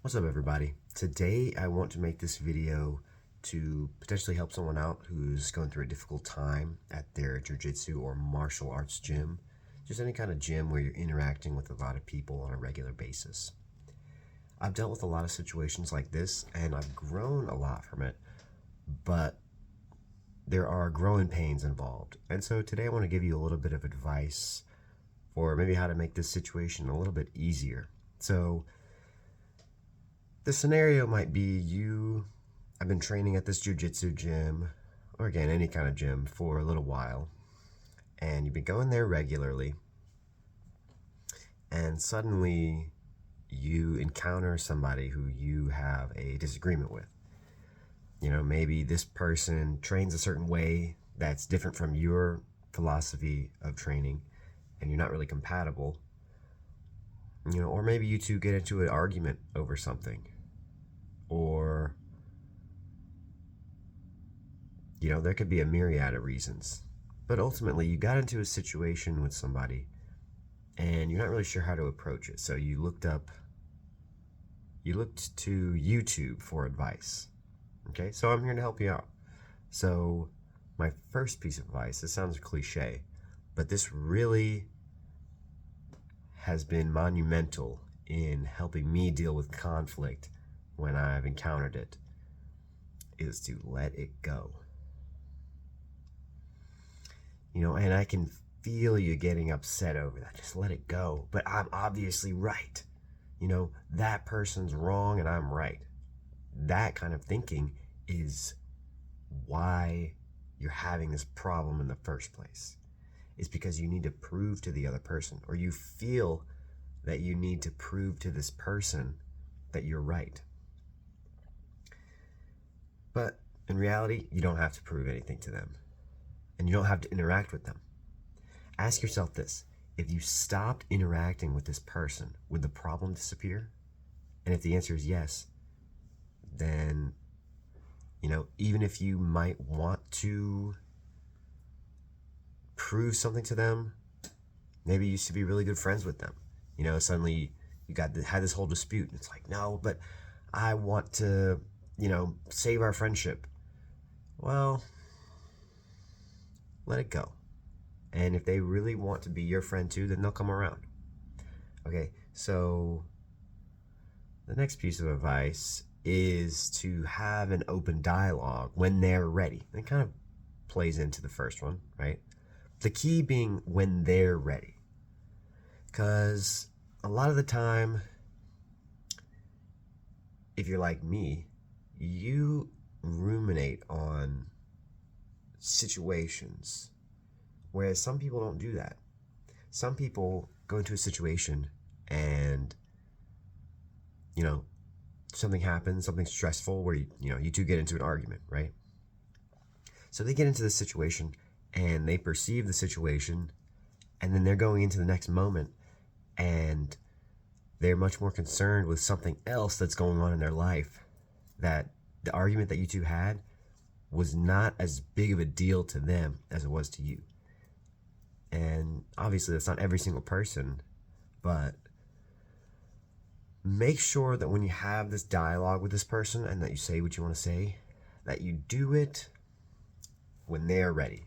What's up, everybody? Today I want to make this video to potentially help someone out who's going through a difficult time at their jiu-jitsu or martial arts gym. Just any kind of gym where you're interacting with a lot of people on a regular basis. I've dealt with a lot of situations like this and I've grown a lot from it, but there are growing pains involved. And so today I want to give you a little bit of advice for maybe how to make this situation a little bit easier. So the scenario might be I've been training at this jiu-jitsu gym, or again, any kind of gym, for a little while, and you've been going there regularly, and suddenly you encounter somebody who you have a disagreement with. You know, maybe this person trains a certain way that's different from your philosophy of training, and you're not really compatible. You know, or maybe you two get into an argument over something. Or, you know, there could be a myriad of reasons. But ultimately, you got into a situation with somebody and you're not really sure how to approach it. So you looked to YouTube for advice. Okay, so I'm here to help you out. So my first piece of advice, this sounds cliche, but this really has been monumental in helping me deal with conflict when I've encountered it, is to let it go. You know, and I can feel you getting upset over that. Just let it go. But I'm obviously right. You know, that person's wrong and I'm right. That kind of thinking is why you're having this problem in the first place. It's because you need to prove to the other person, or you feel that you need to prove to this person that you're right. But in reality, you don't have to prove anything to them, and you don't have to interact with them. Ask yourself this: if you stopped interacting with this person, would the problem disappear? And if the answer is yes, then, you know, even if you might want to prove something to them, maybe you used to be really good friends with them. You know, suddenly you had this whole dispute, and it's like, no, but I want to, you know, save our friendship. Well, let it go. And if they really want to be your friend too, then they'll come around. Okay, so the next piece of advice is to have an open dialogue when they're ready. It kind of plays into the first one, right? The key being when they're ready. Because a lot of the time, if you're like me, you ruminate on situations, whereas some people don't do that. Some people go into a situation and, you know, something happens, something stressful, where you two get into an argument, right? So they get into this situation and they perceive the situation, and then they're going into the next moment and they're much more concerned with something else that's going on in their life, that the argument that you two had was not as big of a deal to them as it was to you. And obviously that's not every single person, but make sure that when you have this dialogue with this person and that you say what you want to say, that you do it when they're ready.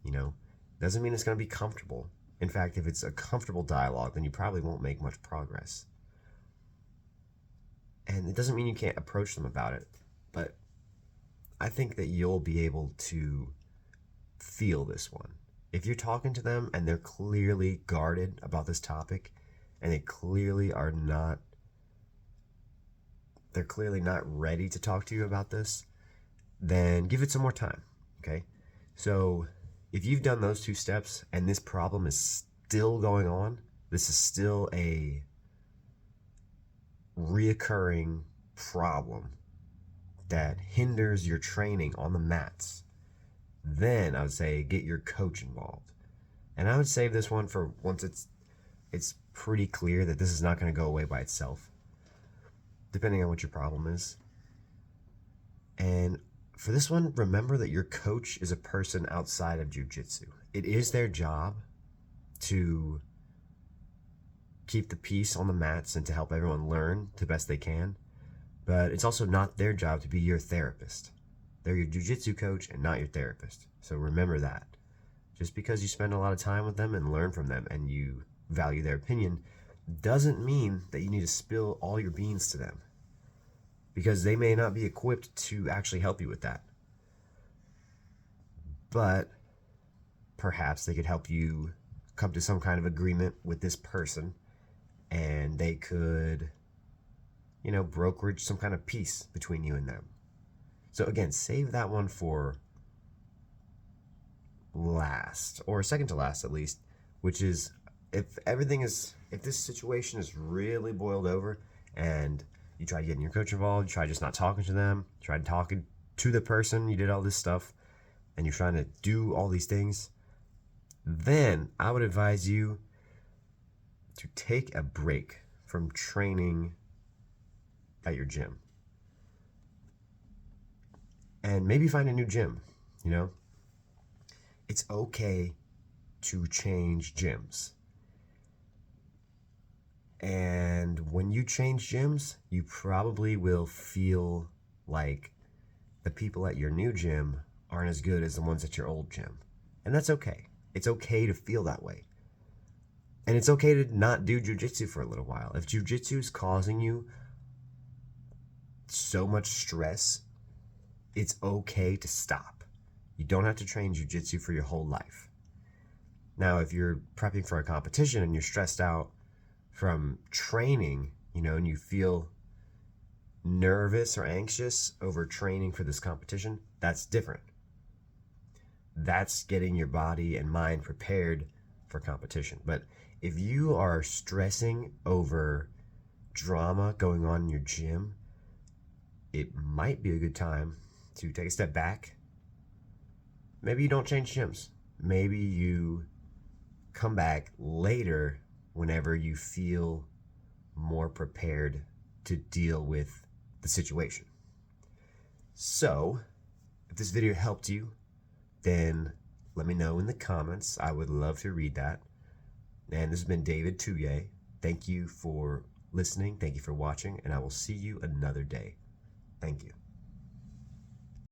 You know, doesn't mean it's going to be comfortable. In fact, if it's a comfortable dialogue, then you probably won't make much progress. And it doesn't mean you can't approach them about it, but I think that you'll be able to feel this one. If you're talking to them and they're clearly guarded about this topic, and they're clearly not ready to talk to you about this, then give it some more time, okay? So if you've done those two steps and this problem is still going on, this is still a reoccurring problem that hinders your training on the mats, then I would say get your coach involved. And I would save this one for once it's pretty clear that this is not going to go away by itself, depending on what your problem is. And for this one, remember that your coach is a person outside of jiu-jitsu. It is their job to keep the peace on the mats and to help everyone learn the best they can. But it's also not their job to be your therapist. They're your jiu-jitsu coach and not your therapist. So remember that. Just because you spend a lot of time with them and learn from them and you value their opinion doesn't mean that you need to spill all your beans to them, because they may not be equipped to actually help you with that. But perhaps they could help you come to some kind of agreement with this person, and they could, brokerage some kind of peace between you and them. So again, save that one for last, or second to last at least, which is if this situation is really boiled over and you try getting your coach involved, you try just not talking to them, you try talking to the person, you did all this stuff, and you're trying to do all these things, then I would advise you to take a break from training at your gym. And maybe find a new gym, It's okay to change gyms. And when you change gyms, you probably will feel like the people at your new gym aren't as good as the ones at your old gym. And that's okay. It's okay to feel that way. And it's okay to not do jiu-jitsu for a little while. If jiu-jitsu is causing you so much stress, it's okay to stop. You don't have to train jiu-jitsu for your whole life. Now, if you're prepping for a competition and you're stressed out from training, and you feel nervous or anxious over training for this competition, that's different. That's getting your body and mind prepared for competition. But if you are stressing over drama going on in your gym, it might be a good time to take a step back. Maybe you don't change gyms. Maybe you come back later whenever you feel more prepared to deal with the situation. So, if this video helped you, then let me know in the comments. I would love to read that. And this has been David Touye. Thank you for listening. Thank you for watching. And I will see you another day. Thank you.